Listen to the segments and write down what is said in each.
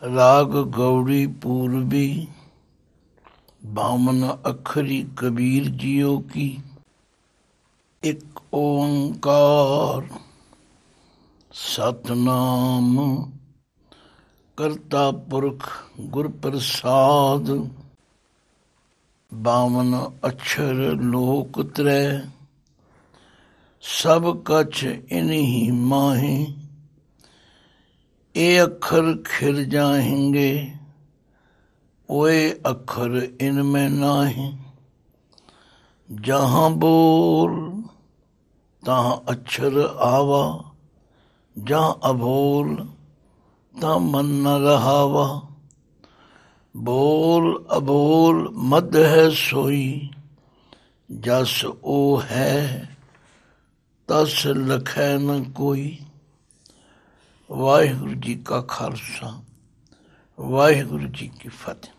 राग गौड़ी पूर्वी बामन अखरी कबीर जियो की। एक ओंकार सतनाम करता पुरख गुर प्रसाद। बामन अक्षर लोक त्रय सब कछ इन्हीं माहे। ए अक्षर खिर जाएंगे ओए अक्षर इनमें नाहे। जहाँ बोल तहाँ अक्षर आवा, जहाँ अबोल तहाँ मन न रहावा। बोल अबोल मध्य है सोई, जस ओ है तस लखै न कोई। वाहिगुरु जी का खालसा, वाहिगुरु जी की फतेह।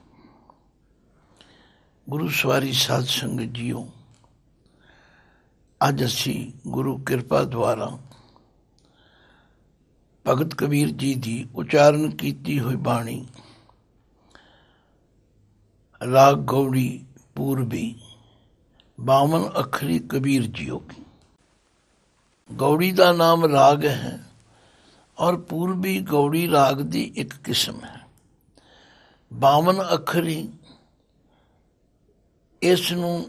गुरु सवारी साध संगत जीओ, अज असी गुरु किरपा द्वारा भगत कबीर जी की उचारण की हुई बाणी राग गौड़ी पूर्वी बामन अखरी कबीर जियो की। गौड़ी का नाम राग है और पूर्वी गौड़ी राग की एक किस्म है। बामन अखरी इस नूं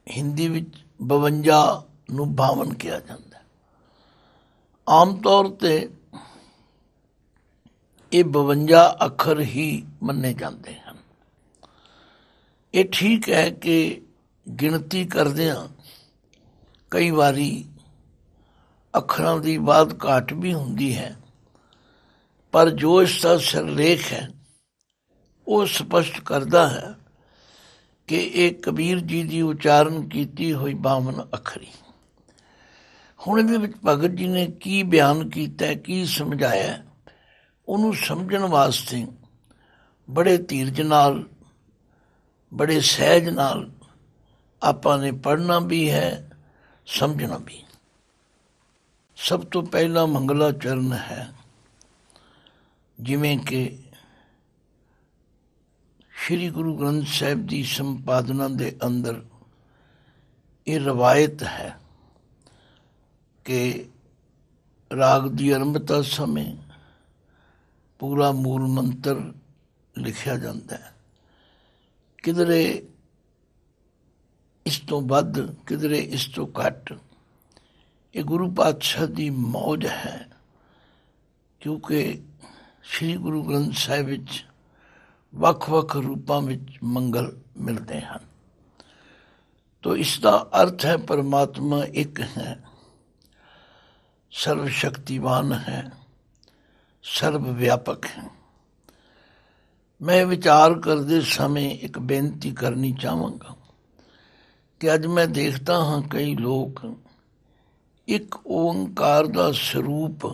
हिंदी विच 52 नूं बावन किया जाता है। आम तौर ते ये 52 अखर ही मन्ने जाते हैं। ये ठीक है कि गिणती करदियां कई बारी अखरां दी बात घाट भी हुंदी है, पर जो इसका सिरलेख है वो स्पष्ट करता है कि एक कबीर जी की उचारण की हुई बामन अखरी। हुण इहदे विच भगत जी ने की बयान किया, की समझाया, उन्होंने समझण वास्ते बड़े धीरज नाल बड़े सहज नाल आपां ने पढ़ना भी है, समझना भी। सब तो पहला मंगला चरण है, जिमें कि श्री गुरु ग्रंथ साहिब की संपादना के अंदर ये रवायत है कि राग की आरंभता समय पूरा मूल मंत्र लिखा जाता है। किधरे इस तो वध, किधरे इस तो घट। ये गुरु पातशाह की मौज है, क्योंकि श्री गुरु ग्रंथ साहिब विच वख-वख रूपों में मंगल मिलते हैं। तो इसका अर्थ है परमात्मा एक है, सर्वशक्तिवान है, सर्वव्यापक है। मैं विचार करते समय एक बेनती करनी चाहूँगा कि अज मैं देखता हाँ कई लोग एक ओंकार का स्वरूप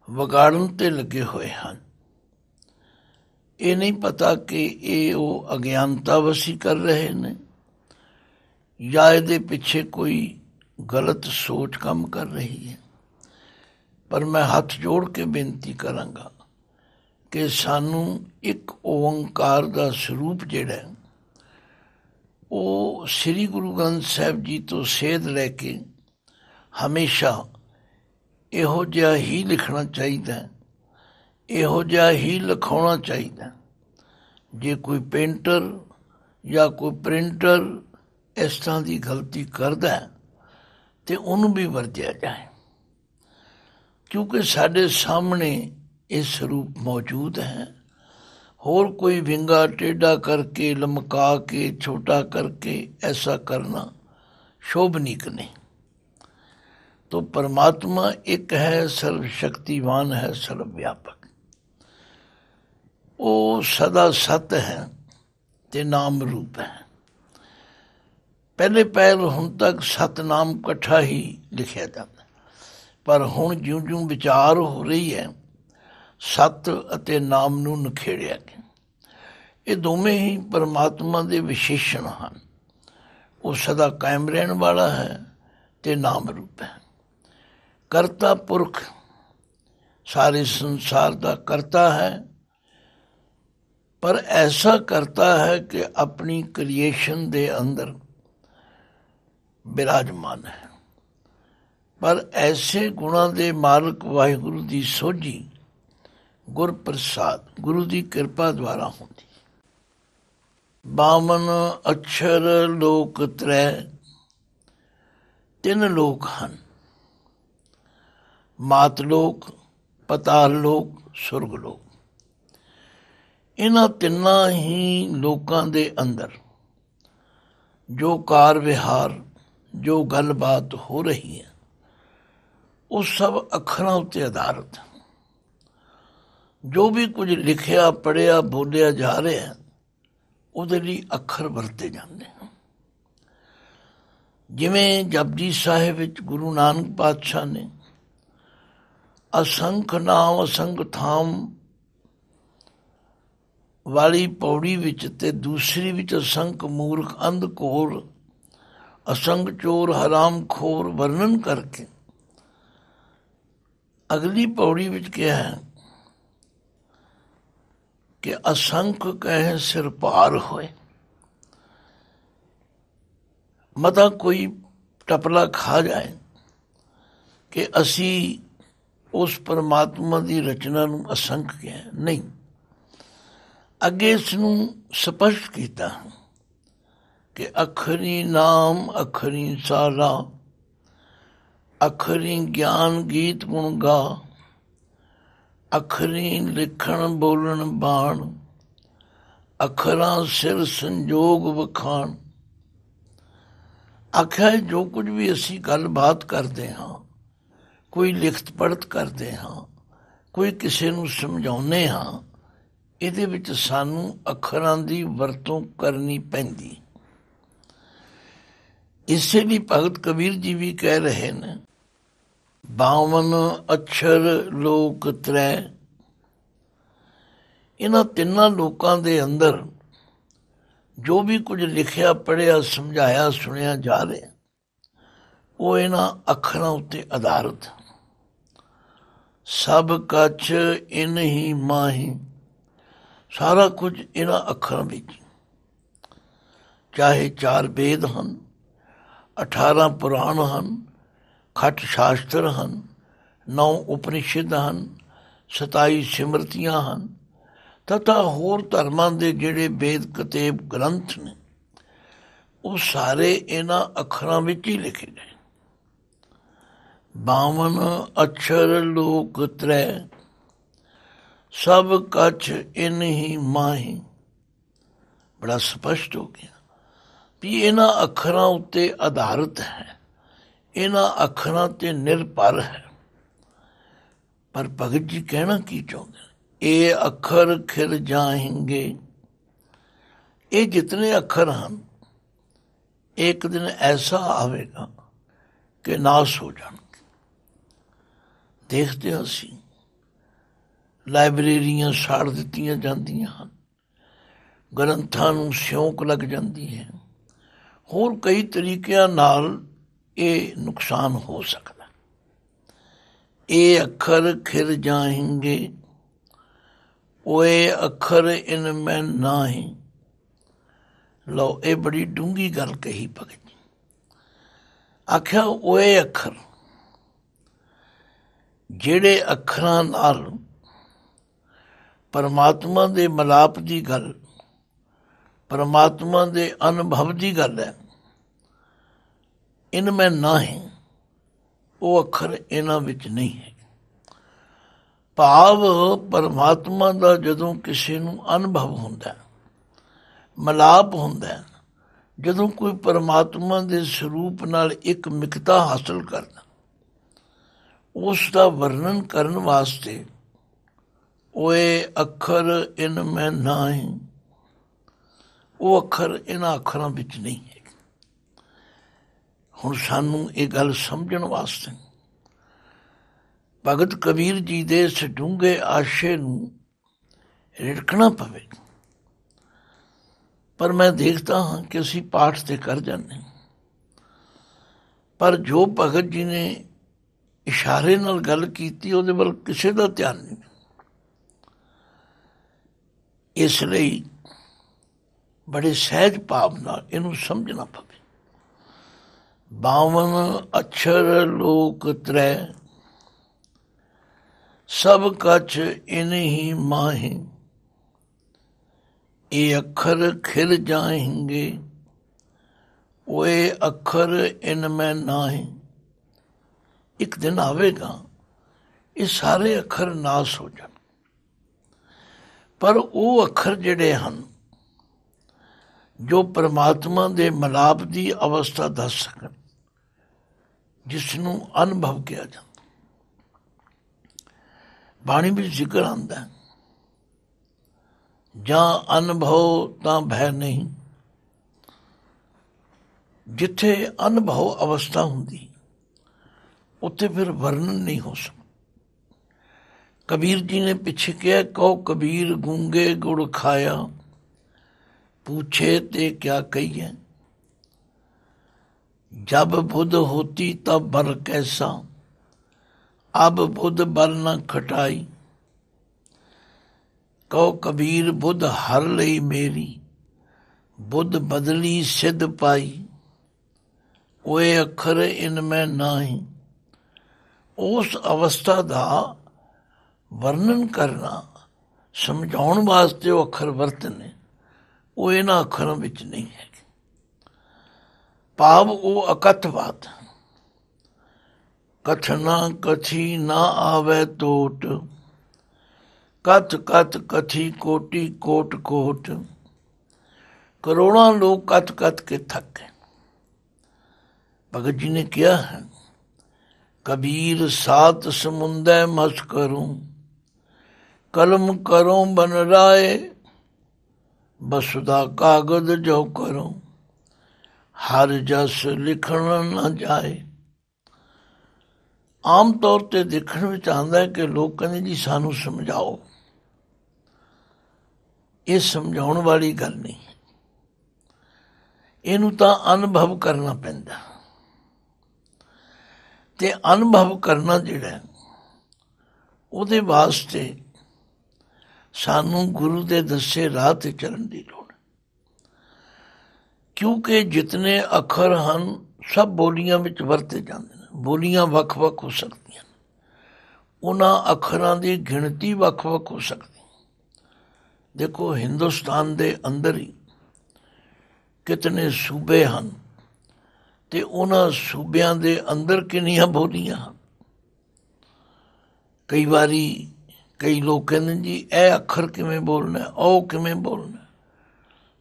विगाड़न ते लगे हुए हैं। ये नहीं पता कि ये वो अज्ञानता वसी कर रहे हैं या ये पिछे कोई गलत सोच काम कर रही है। पर मैं हाथ जोड़ के बेनती करांगा कि सानू एक ओंकार का स्वरूप जिहड़ा है वो श्री गुरु ग्रंथ साहिब जी तो सेध लैके हमेशा इहो जिहा ही लिखना चाहिए, इहो जिहा ही लिखाउणा चाहिए। जे कोई पेंटर या कोई प्रिंटर इस तरह की गलती करदा है तो उन्होंने भी वरतिया जाए, क्योंकि साढ़े सामने ये स्वरूप मौजूद है। होर कोई विंगा टेढ़ा करके लमका के छोटा करके ऐसा करना शोभनीक नहीं। तो परमात्मा एक है, सर्वशक्तिवान है, सर्वव्यापक। वो सदा सत है ते नाम रूप है। पहले पैर हुण तक सतनाम कट्ठा ही लिखा जाता, पर हुण ज्यों ज्यों विचार हो रही है सत अते नाम नूं नखेड़िया गया। ये दोवें ही परमात्मा के विशेषण हैं। ਉਹ ਸਦਾ ਕਾਇਮ ਰਹਿਣ ਵਾਲਾ ਹੈ ਤੇ ਨਾਮ ਰੂਪ ਹੈ। ਕਰਤਾ ਪੁਰਖ ਸਾਰੇ ਸੰਸਾਰ ਦਾ ਕਰਤਾ ਹੈ, ਪਰ ਐਸਾ ਕਰਤਾ ਹੈ ਕਿ ਆਪਣੀ ਕ੍ਰੀਏਸ਼ਨ ਦੇ ਅੰਦਰ ਬਿਰਾਜਮਾਨ ਹੈ। ਪਰ ਐਸੇ ਗੁਣਾਂ ਦੇ ਮਾਲਕ ਵਾਹਿਗੁਰੂ ਦੀ ਸੋਝੀ ਗੁਰ ਪ੍ਰਸਾਦ, ਗੁਰੂ ਦੀ ਕਿਰਪਾ ਦੁਆਰਾ ਹੁੰਦੀ। 52 ਅਛਰ ਲੋਕ ਤ੍ਰੈ, 3 ਲੋਕ ਹਨ, ਮਾਤ ਲੋਕ, ਪਤਾਲ ਲੋਕ, ਸੁਰਗ ਲੋਕ। ਇਹਨਾਂ ਤਿੰਨਾਂ ਹੀ ਲੋਕਾਂ ਦੇ ਅੰਦਰ ਜੋ ਕਾਰ ਵਿਹਾਰ, ਜੋ ਗੱਲਬਾਤ ਹੋ ਰਹੀ ਹੈ, ਉਹ ਸਭ ਅੱਖਰਾਂ ਉੱਤੇ ਆਧਾਰਿਤ ਹੈ। ਜੋ ਵੀ ਕੁਝ ਲਿਖਿਆ, ਪੜ੍ਹਿਆ, ਬੋਲਿਆ ਜਾ ਰਿਹਾ, ਉਹਦੇ ਲਈ ਅੱਖਰ ਵਰਤੇ ਜਾਂਦੇ ਹਨ। ਜਿਵੇਂ ਜਪਜੀ ਸਾਹਿਬ ਵਿੱਚ ਗੁਰੂ ਨਾਨਕ ਪਾਤਸ਼ਾਹ ਨੇ ਅਸੰਖ ਨਾਮ ਅਸੰਖ ਥਾਮ ਵਾਲੀ ਪੌੜੀ ਵਿੱਚ ਤੇ ਦੂਸਰੀ ਵਿੱਚ ਅਸੰਖ ਮੂਰਖ ਅੰਧ ਘੋਰ, ਅਸੰਖ ਚੋਰ ਹਰਾਮ ਖੋਰ ਵਰਣਨ ਕਰਕੇ ਅਗਲੀ ਪੌੜੀ ਵਿੱਚ ਕਿਹਾ ਹੈ ਕਿ ਅਸੰਖ ਕਹੇ ਸਿਰ ਭਾਰ ਹੋਏ। ਮਤਾ ਕੋਈ ਟਪਲਾ ਖਾ ਜਾਏ ਕਿ ਅਸੀਂ ਉਸ ਪਰਮਾਤਮਾ ਦੀ ਰਚਨਾ ਨੂੰ ਅਸੰਖ ਕਿਹਾ, ਨਹੀਂ। ਅੱਗੇ ਇਸ ਨੂੰ ਸਪਸ਼ਟ ਕੀਤਾ ਕਿ ਅਖਰੀ ਨਾਮ ਅਖਰੀ ਸਾਰਾ, ਅਖਰੀ ਗਿਆਨ ਗੀਤ ਗੁਣ ਗਾ, ਅਖਰੀ ਲਿਖਣ ਬੋਲਣ ਬਾਣ, ਅੱਖਰਾਂ ਸਿਰ ਸੰਜੋਗ ਵਖਾਣ। ਆਖਿਆ ਜੋ ਕੁਝ ਵੀ ਅਸੀਂ ਗੱਲਬਾਤ ਕਰਦੇ ਹਾਂ, ਕੋਈ ਲਿਖਤ ਪੜ੍ਹਤ ਕਰਦੇ ਹਾਂ, ਕੋਈ ਕਿਸੇ ਨੂੰ ਸਮਝਾਉਂਦੇ ਹਾਂ, ਇਹਦੇ ਵਿੱਚ ਸਾਨੂੰ ਅੱਖਰਾਂ ਦੀ ਵਰਤੋਂ ਕਰਨੀ ਪੈਂਦੀ। ਇਸੇ ਲਈ ਭਗਤ ਕਬੀਰ ਜੀ ਵੀ ਕਹਿ ਰਹੇ ਨੇ 52 ਅਛਰ ਲੋਕ ਤ੍ਰੈ। ਇਹਨਾਂ ਤਿੰਨਾਂ ਲੋਕਾਂ ਦੇ ਅੰਦਰ ਜੋ ਵੀ ਕੁਝ ਲਿਖਿਆ, ਪੜ੍ਹਿਆ, ਸਮਝਾਇਆ, ਸੁਣਿਆ ਜਾ ਰਿਹਾ, ਉਹ ਇਹਨਾਂ ਅੱਖਰਾਂ ਉੱਤੇ ਆਧਾਰਿਤ। ਸਭ ਕਛ ਇਨ ਹੀ ਮਾਹੀ, ਸਾਰਾ ਕੁਝ ਇਹਨਾਂ ਅੱਖਰਾਂ ਵਿੱਚ। ਚਾਹੇ 4 ਵੇਦ ਹਨ, 18 ਪੁਰਾਣ ਹਨ, ਖਟ ਸ਼ਾਸਤਰ ਹਨ, 9 ਉਪਨਿਸ਼ਦ ਹਨ, 27 ਸਿਮਰਤੀਆਂ ਹਨ, ਤਥਾ ਹੋਰ ਧਰਮਾਂ ਦੇ ਜਿਹੜੇ ਵੇਦ ਕਤੇਬ ਗ੍ਰੰਥ ਨੇ, ਉਹ ਸਾਰੇ ਇਹਨਾਂ ਅੱਖਰਾਂ ਵਿੱਚ ਹੀ ਲਿਖੇ ਗਏ। 52 ਅਛਰ ਲੋਕ ਤ੍ਰੈ, ਸਭ ਕਛ ਇਨ ਹੀ ਮਾਹੀ। ਬੜਾ ਸਪਸ਼ਟ ਹੋ ਗਿਆ ਵੀ ਇਹਨਾਂ ਅੱਖਰਾਂ ਉੱਤੇ ਆਧਾਰਿਤ ਹੈ, ਇਹਨਾਂ ਅੱਖਰਾਂ ਤੇ ਨਿਰਭਰ ਹੈ। ਪਰ ਭਗਤ ਜੀ ਕਹਿਣਾ ਕੀ ਚਾਹੁੰਦੇ ਨੇ? ਇਹ ਅੱਖਰ ਖਿਰ ਜਾਏਂਗੇ। ਇਹ ਜਿਤਨੇ ਅੱਖਰ ਹਨ, ਇੱਕ ਦਿਨ ਐਸਾ ਆਵੇਗਾ ਕਿ ਨਾਸ ਹੋ ਜਾਣਗੇ। ਦੇਖਦੇ ਹਾਂ ਅਸੀਂ ਲਾਇਬ੍ਰੇਰੀਆਂ ਸਾੜ ਦਿੱਤੀਆਂ ਜਾਂਦੀਆਂ ਹਨ, ਗ੍ਰੰਥਾਂ ਨੂੰ ਸਿਉਂਕ ਲੱਗ ਜਾਂਦੀ ਹੈ, ਹੋਰ ਕਈ ਤਰੀਕਿਆਂ ਨਾਲ ਇਹ ਨੁਕਸਾਨ ਹੋ ਸਕਦਾ। ਇਹ ਅੱਖਰ ਖਿਰ ਜਾਏਂਗੇ, ਓਏ ਅੱਖਰ ਇਨ ਮੈਂ ਨਾਹੀਂ। ਲਓ, ਇਹ ਬੜੀ ਡੂੰਘੀ ਗੱਲ ਕਹੀ ਭਗਤ ਜੀ। ਆਖਿਆ ਓਏ ਅੱਖਰ, ਜਿਹੜੇ ਅੱਖਰਾਂ ਨਾਲ ਪਰਮਾਤਮਾ ਦੇ ਮਿਲਾਪ ਦੀ ਗੱਲ, ਪਰਮਾਤਮਾ ਦੇ ਅਨੁਭਵ ਦੀ ਗੱਲ ਹੈ, ਇਨ ਮੈਂ ਨਾਹੀਂ, ਉਹ ਅੱਖਰ ਇਹਨਾਂ ਵਿੱਚ ਨਹੀਂ ਹੈ। ਭਾਵ ਪਰਮਾਤਮਾ ਦਾ ਜਦੋਂ ਕਿਸੇ ਨੂੰ ਅਨੁਭਵ ਹੁੰਦਾ, ਮਿਲਾਪ ਹੁੰਦਾ, ਜਦੋਂ ਕੋਈ ਪਰਮਾਤਮਾ ਦੇ ਸਰੂਪ ਨਾਲ ਇੱਕ ਮਿਕਤਾ ਹਾਸਲ ਕਰਦਾ, ਉਸ ਦਾ ਵਰਣਨ ਕਰਨ ਵਾਸਤੇ ਓਏ ਅੱਖਰ ਇਨ ਮੈਂ ਨਾਹੀਂ, ਉਹ ਅੱਖਰ ਇਹਨਾਂ ਅੱਖਰਾਂ ਵਿੱਚ ਨਹੀਂ ਹੈ। ਹੁਣ ਸਾਨੂੰ ਇਹ ਗੱਲ ਸਮਝਣ ਵਾਸਤੇ ਭਗਤ ਕਬੀਰ ਜੀ ਦੇ ਇਸ ਡੂੰਘੇ ਆਸ਼ੇ ਨੂੰ ਰਿੜਕਣਾ ਪਵੇਗਾ। ਪਰ ਮੈਂ ਦੇਖਦਾ ਹਾਂ ਕਿ ਅਸੀਂ ਪਾਠ ਤੇ ਕਰ ਜਾਂਦੇ ਹਾਂ, ਪਰ ਜੋ ਭਗਤ ਜੀ ਨੇ ਇਸ਼ਾਰੇ ਨਾਲ ਗੱਲ ਕੀਤੀ ਉਹਦੇ ਵੱਲ ਕਿਸੇ ਦਾ ਧਿਆਨ ਨਹੀਂ। ਇਸ ਲਈ ਬੜੇ ਸਹਿਜ ਭਾਵ ਨਾਲ ਇਹਨੂੰ ਸਮਝਣਾ ਪਵੇ। 52 ਅੱਖਰ ਲੋਕ ਤ੍ਰੈ, ਸਭ ਕਛ ਇਨ ਹੀ ਮਾਹਿ, ਇਹ ਅੱਖਰ ਖਿਲ ਜਾਏਂਗੇ, ओए अखर इनमें नाहि। एक दिन आवेगा ये सारे अखर नाश हो जाण, पर वो अखर जिहड़े हन जो परमात्मा दे मिलाप की अवस्था दस सकन, जिसनूं अनुभव किया जाता। बाणी में जिक्र आंदा जां अनुभव तां भय नहीं। जिथे अनुभव अवस्था होंदी उत्थे फिर वर्णन नहीं हो सकता। कबीर जी ने पिछे कहा, कहो कबीर गूंगे गुड़ खाया, पूछे ते क्या कहिए। जब बुध होती तब बर कैसा, अब बुध बर न खटाई। कहो कबीर बुध हर लई मेरी, बुध बदली सिद्ध पाई। ओए अखर इनमें नाही। उस अवस्था का वर्णन करना समझाउण वास्ते वो अखर वरते ने, वो इन्हां अखरां विच नहीं है। भाव वो अकथ बात, कथना कथी ना आवे टोट, कथ कथ कथी कोटि कोट कोट। करोड़ों लोग कथ कथ के थक गए। भगत जी ने किया है, कबीर सात समुंदे मस करूं, कलम करूं बन राय, बसुदा कागज जो करूं, हर जस लिखण न जाए। आम तौर पर देखने में आता है कि लोग कहते जी सानू समझाओ, ये समझाउण वाली गल नहीं है। इनू तां अनुभव करना पैंदा, ते अनुभव करना जिहड़ा उहदे वास्ते सानू गुरु दे दसे राह ते चलण दी लोड़। क्योंकि जितने अखर हैं सब बोलियां विच वरते जांदे ने। बोलियां वख-वख हो सकदियां, उन्हां अखरां दी गिणती वख-वख हो सकदी। देखो हिंदुस्तान दे अंदर ही कितने सूबे हैं ते उन्हां सूबियां दे अंदर किन्नियां बोलियां हैं। कई बारी कई लोग कहते जी ए अखर किवें बोलना, ओ किवें बोलना।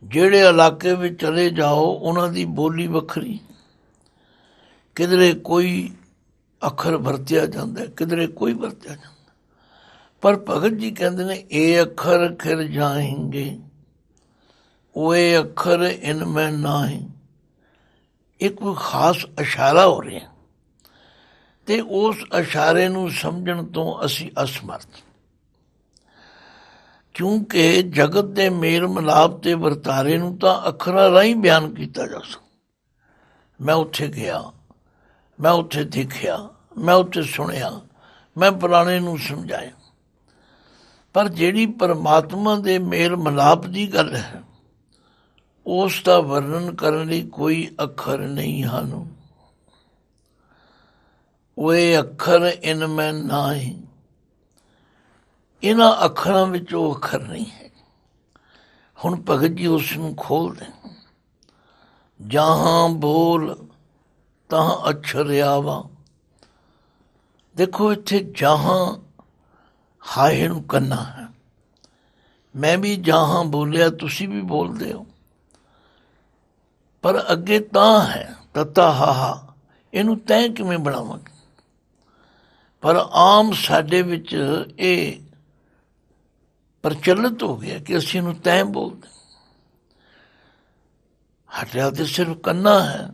ਜਿਹੜੇ इलाके में चले जाओ उन्हां दी बोली वखरी, किधरे कोई अखर वरतिया जाता है, किधरे कोई वरतिया जाता। पर भगत जी कहते हैं ये अखर खिर जाएंगे, ओए अखर इनमें नाहि। एक कोई खास इशारा हो रहा ते उस इशारे नूं समझण तो असी असमर्थ। क्योंकि जगत के मेल मिलाप के वरतारे नूं तां अखरां राहीं बयान किया जा सकता। मैं उत्थे गया, मैं उत्थे देखिया, मैं उत्थे सुनिया, मैं फलाणे नूं समझाया। पर जिहड़ी परमात्मा के मेल मिलाप की गल है उसका वर्णन करने लई कोई अखर नहीं हैं। ओए अखर इनमें नाहि, इन्हां अखरां विच वो अखर नहीं है। हुण भगत जी उसनूं खोल दें, जहाँ बोल तहाँ अक्षर आवा। देखो इत्थे जहाँ हाए नूं कन्ना है, मैं भी जहाँ बोलिया तुसी भी बोलते हो, पर अगे तां है तता हाहा, इनू तैं किवें बनावांगे। पर आम साडे विच ये प्रचलित हो गया कि असीं इनू तैं बोलते। हटिया तो सिर्फ कन्ना है,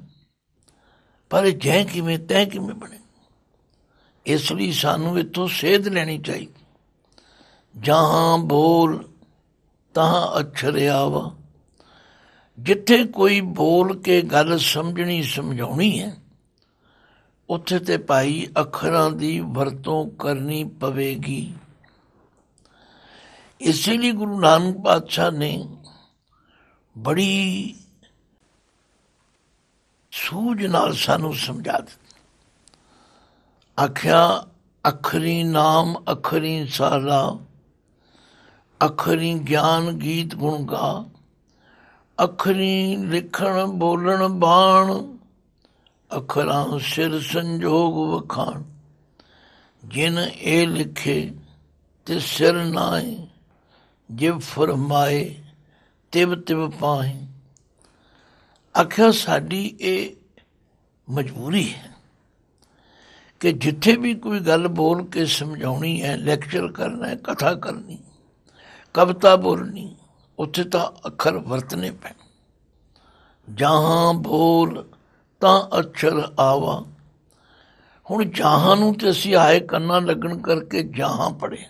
पर जै किवें तैं किवें बने। इसलिए सानू इत्थों सेध लैनी चाहिए, जहाँ बोल तहाँ अक्षर आवा। जिथे कोई बोल के गल समझनी समझाउणी है ਉੱਥੇ ਤੇ ਭਾਈ ਅੱਖਰਾਂ ਦੀ ਵਰਤੋਂ ਕਰਨੀ ਪਵੇਗੀ। ਇਸੇ ਲਈ ਗੁਰੂ ਨਾਨਕ ਪਾਤਸ਼ਾਹ ਨੇ ਬੜੀ ਸੂਝ ਨਾਲ ਸਾਨੂੰ ਸਮਝਾ ਦਿੱਤਾ। ਆਖਿਆ ਅੱਖਰੀ ਨਾਮ ਅੱਖਰੀ ਸਾਲਾ, ਅੱਖਰੀ ਗਿਆਨ ਗੀਤ ਗੁਣ ਗਾ, ਅੱਖਰੀ ਲਿਖਣ ਬੋਲਣ ਬਾਣ, ਅੱਖਰਾਂ ਸਿਰ ਸੰਜੋਗ ਵਖਾਣ, ਜਿਨ ਇਹ ਲਿਖੇ ਤੇ ਸਿਰ ਨਾਏ, ਜਿਵ ਫਰਮਾਏ ਤਿਵ ਤਿਵ ਪਾਏ। ਆਖਿਆ ਸਾਡੀ ਇਹ ਮਜਬੂਰੀ ਹੈ ਕਿ ਜਿੱਥੇ ਵੀ ਕੋਈ ਗੱਲ ਬੋਲ ਕੇ ਸਮਝਾਉਣੀ ਹੈ, ਲੈਕਚਰ ਕਰਨਾ ਹੈ, ਕਥਾ ਕਰਨੀ, ਕਵਿਤਾ ਬੋਲਣੀ, ਉੱਥੇ ਤਾਂ ਅੱਖਰ ਵਰਤਣੇ ਪੈਣ। ਜਹਾਂ ਬੋਲ ਤਾਂ ਅਕਸ਼ਰ ਆਵਾ। ਹੁਣ ਜਹਾਂ ਨੂੰ ਤੇ ਅਸੀਂ ਆਏ ਕੰਨਾਂ ਲੱਗਣ ਕਰਕੇ ਜਹਾਂ ਪੜ੍ਹੇ,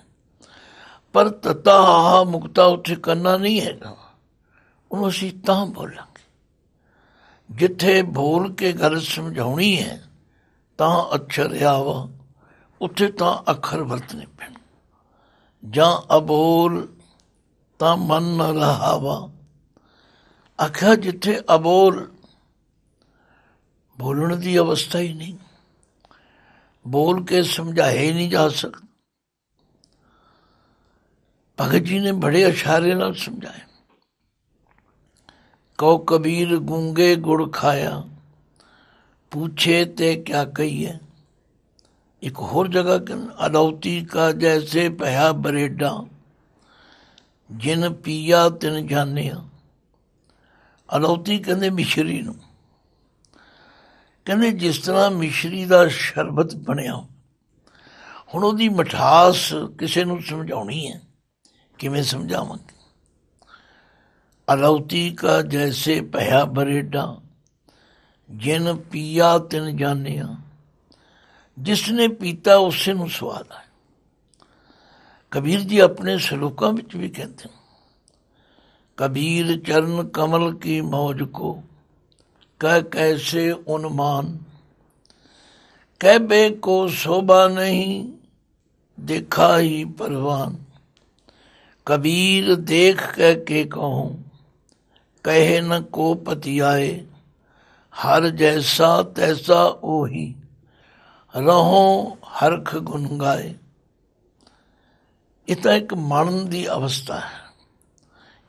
ਪਰ ਤਤਾ ਆਹਾ ਮੁਕਤਾ ਉੱਥੇ ਕੰਨਾਂ ਨਹੀਂ ਹੈਗਾ, ਉਹਨੂੰ ਅਸੀਂ ਤਾਂ ਬੋਲਾਂਗੇ। ਜਿੱਥੇ ਬੋਲ ਕੇ ਗੱਲ ਸਮਝਾਉਣੀ ਹੈ ਤਾਂ ਅਕਸ਼ਰ ਆਵਾ, ਉੱਥੇ ਤਾਂ ਅੱਖਰ ਵਰਤਣੇ ਪੈਣ। ਜਾਂ ਅਬੋਲ ਤਾਂ ਮਨ ਨਾ ਰਹਾਵਾ। ਆਖਿਆ ਜਿੱਥੇ ਅਬੋਲ, ਬੋਲਣ ਦੀ ਅਵਸਥਾ ਹੀ ਨਹੀਂ, ਬੋਲ ਕੇ ਸਮਝਾਇਆ ਹੀ ਨਹੀਂ ਜਾ ਸਕਦਾ। ਭਗਤ ਜੀ ਨੇ ਬੜੇ ਇਸ਼ਾਰੇ ਨਾਲ ਸਮਝਾਇਆ। ਕਉ ਕਬੀਰ ਗੂੰਗੇ ਗੁੜ ਖਾਇਆ, पूछे ते क्या कहिए। एक होर जगह अदौती का जैसे पया बरेडा, जिन पीया तिन जानिया। अदौती कहते मिश्री नूं, कहते जिस तरह मिश्री का शरबत बनया, हुण उहदी मिठास किसी नूं समझाउणी है, किवें समझावांगे। अदौती का जैसे पया बरेडा, जिन पिया तिन जानिया। जिसने पीता उसे नूं स्वाद है। कबीर जी अपने सलोकां विच भी कहते हैं, कबीर चरण कमल की मौज को कह कैसे उन्मान, कहबे को शोभा नहीं देखा ही परवान। कबीर देख कह के कहूँ, कहे न को पति आए, हर जैसा तैसा ओही, रहो हरख गुन गाए। ये तो एक मन की अवस्था है,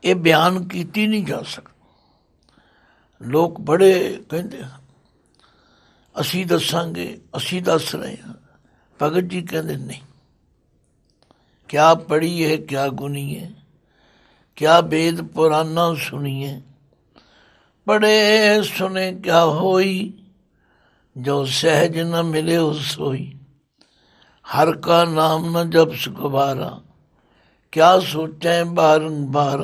ये बयान की नहीं जा सकती। लोग बड़े कहते हैं असी दसांगे, असी दस रहे हैं। भगत जी कहते नहीं, क्या पढ़ी है, क्या गुनी है, क्या वेद पुराना सुनिए। पढ़े सुने क्या होई, जो सहज न मिले हो सोई। हर का नाम न जप सुखबारा, क्या सोचे बारंबार।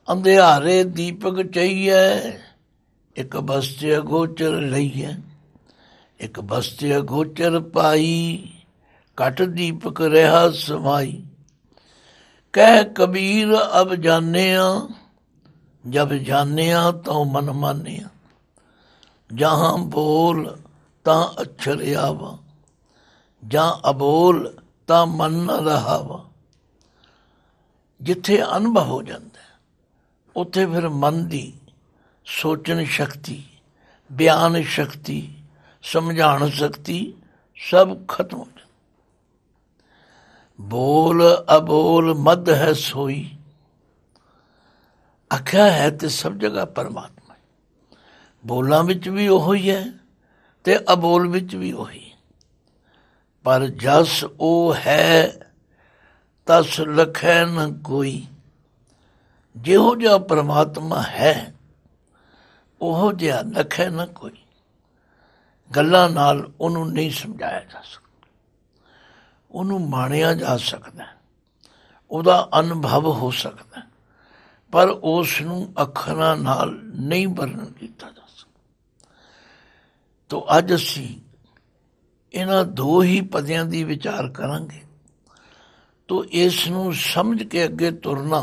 अंधियारे दीपक चाहिए, एक बस्ते अगोचर लईए। एक बस्ते अगोचर पाई, कट दीपक रहा समाई। कह कबीर अब जानिया, जब जानिया तो मन मानिया। जहाँ बोल तां अक्षर आवा, जहाँ अबोल तां मन न रहावा। जिथे अनुभव हो जाता है, उत्थे फिर मन की सोचन शक्ति, बयान शक्ति, समझाण शक्ति सब खत्म हो जाती। बोल अबोल मद है सोई। आख्या है तो सब जगह परमात्मा है, बोलों विच भी ओही है ते अबोल विच भी ओही। पर जस ओ है तस लखै न कोई। जिहो जिहा परमात्मा है ओहो जिहा लखै न कोई। गल्लां नाल उहनूं नहीं समझाया जा सकता, उहनूं माणिया जा सकता, ਉਹਦਾ अनुभव हो सकता, पर उसनूं ਅੱਖਰਾਂ ਨਾਲ नहीं वर्णन ਕੀਤਾ ਜਾ ਸਕਦਾ। तो अज असीं इन्हां दो ही पदियां दी विचार करांगे। तो इसनूं समझ के अगे तुरना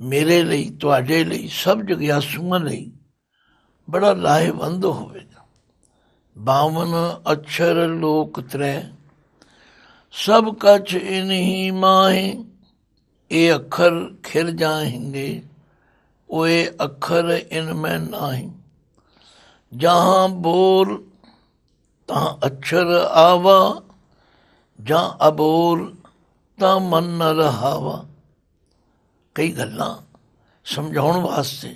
मेरे लिए, तुहाडे लिए, सब जग्यासूआं लिए बड़ा लाहेवंद होवेगा। ਬਾਵਨ ਅਛਰ ਲੋਕ ਤ੍ਰੈ, ਸਭ ਕਛ ਇਨਹੀ ਮਾਹੇ। ਇਹ ਅੱਖਰ ਖਿਰ ਜਾਏਂਗੇ, ओए अखर इनमें नाही। जहाँ बोल तहाँ अक्षर आवा, जहाँ अबोल ਤਾਂ ਮਨ न ਰਹਾਵਾ। ਕਈ ਗੱਲਾਂ ਸਮਝਾਉਣ ਵਾਸਤੇ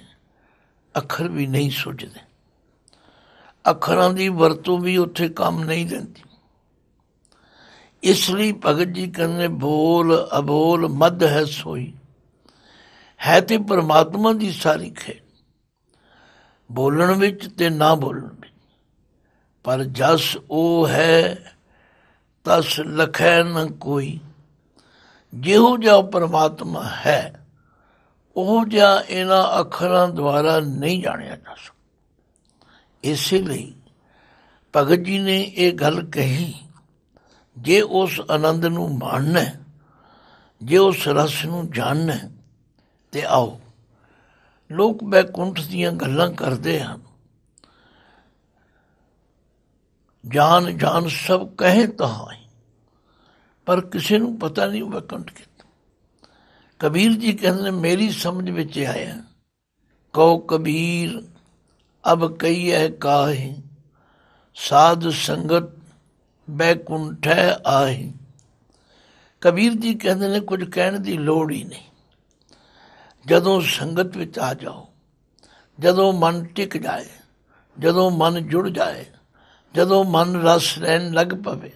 ਅੱਖਰ ਵੀ ਨਹੀਂ ਸੁੱਝਦੇ, ਅੱਖਰਾਂ ਦੀ ਵਰਤੋਂ ਵੀ ਉੱਥੇ ਕੰਮ ਨਹੀਂ ਦਿੰਦੀ। ਇਸ ਲਈ ਭਗਤ ਜੀ ਕਹਿੰਦੇ ਬੋਲ ਅਬੋਲ ਮੱਧ ਹੈ ਸੋਈ। ਹੈ ਤੇ ਪਰਮਾਤਮਾ ਦੀ ਸਾਰੀ ਖੇਡ, ਬੋਲਣ ਵਿੱਚ ਤੇ ਨਾ ਬੋਲਣ ਵਿੱਚ। ਪਰ ਜਸ ਉਹ ਹੈ ਤਸ ਲਖੈ ਨ ਕੋਈ। ਜਿਹੋ ਜਿਹਾ ਪਰਮਾਤਮਾ ਹੈ ਉਹ ਜਿਹਾ ਇਹਨਾਂ ਅੱਖਰਾਂ ਦੁਆਰਾ ਨਹੀਂ ਜਾਣਿਆ ਜਾ ਸਕਦਾ। ਇਸੇ ਲਈ ਭਗਤ ਜੀ ਨੇ ਇਹ ਗੱਲ ਕਹੀ, ਜੇ ਉਸ ਆਨੰਦ ਨੂੰ ਮਾਣਨਾ, ਜੇ ਉਸ ਰਸ ਨੂੰ ਜਾਣਨਾ ਤੇ ਆਓ। ਲੋਕ ਬੈਕੁੰਠ ਦੀਆਂ ਗੱਲਾਂ ਕਰਦੇ ਹਨ, ਜਾਨ ਜਾਨ ਸਭ ਕਹੇ ਤਹਾਈ, ਪਰ ਕਿਸੇ ਨੂੰ ਪਤਾ ਨਹੀਂ ਉਹ ਬੈਕੁੰਠ ਕਿੱਥੇ। ਕਬੀਰ ਜੀ ਕਹਿੰਦੇ ਨੇ ਮੇਰੀ ਸਮਝ ਵਿੱਚ ਆਇਆ, ਕਹੋ ਕਬੀਰ ਅਬ ਕਹੀਐ ਕਾਹੇ, ਸਾਧ ਸੰਗਤ ਬੈਕੁੰਠੈ ਆਹੇ। ਕਬੀਰ ਜੀ ਕਹਿੰਦੇ ਨੇ ਕੁਝ ਕਹਿਣ ਦੀ ਲੋੜ ਹੀ ਨਹੀਂ। ਜਦੋਂ ਸੰਗਤ ਵਿੱਚ ਆ ਜਾਓ, ਜਦੋਂ ਮਨ ਟਿਕ ਜਾਏ, ਜਦੋਂ ਮਨ ਜੁੜ ਜਾਏ, ਜਦੋਂ ਮਨ ਰਸ ਲੈਣ ਲੱਗ ਪਵੇ,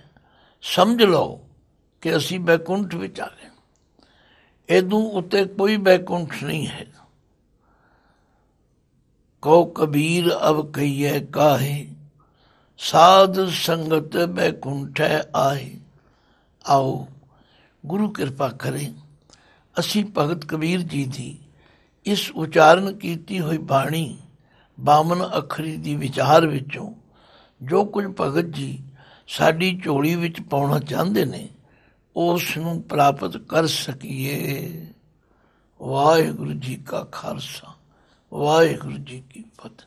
ਸਮਝ ਲਓ ਕਿ ਅਸੀਂ ਬੈਕੁੰਠ ਵਿੱਚ ਆ ਗਏ। ਇਹਦੋਂ ਉੱਤੇ ਕੋਈ ਬੈਕੁੰਠ ਨਹੀਂ ਹੈ। ਕਹੋ ਕਬੀਰ ਅਬ ਕਹੀਐ ਕਾਹੇ, ਸਾਧ ਸੰਗਤ ਬੈਕੁੰਠੈ ਆਹੇ। ਆਓ ਗੁਰੂ ਕਿਰਪਾ ਕਰੇ, ਅਸੀਂ ਭਗਤ ਕਬੀਰ ਜੀ ਦੀ ਇਸ ਉਚਾਰਨ ਕੀਤੀ ਹੋਈ ਬਾਣੀ ਬਾਮਨ ਅੱਖਰੀ ਦੀ ਵਿਚਾਰ ਵਿੱਚੋਂ ਜੋ ਕੁਝ ਭਗਤ ਜੀ ਸਾਡੀ ਝੋਲੀ ਵਿੱਚ ਪਾਉਣਾ ਚਾਹੁੰਦੇ ਨੇ, ਉਸ ਨੂੰ ਪ੍ਰਾਪਤ ਕਰ ਸਕੀਏ। ਵਾਹਿਗੁਰੂ ਜੀ ਕਾ ਖਾਲਸਾ, ਵਾਹਿਗੁਰੂ ਜੀ ਕੀ ਫਤਿਹ।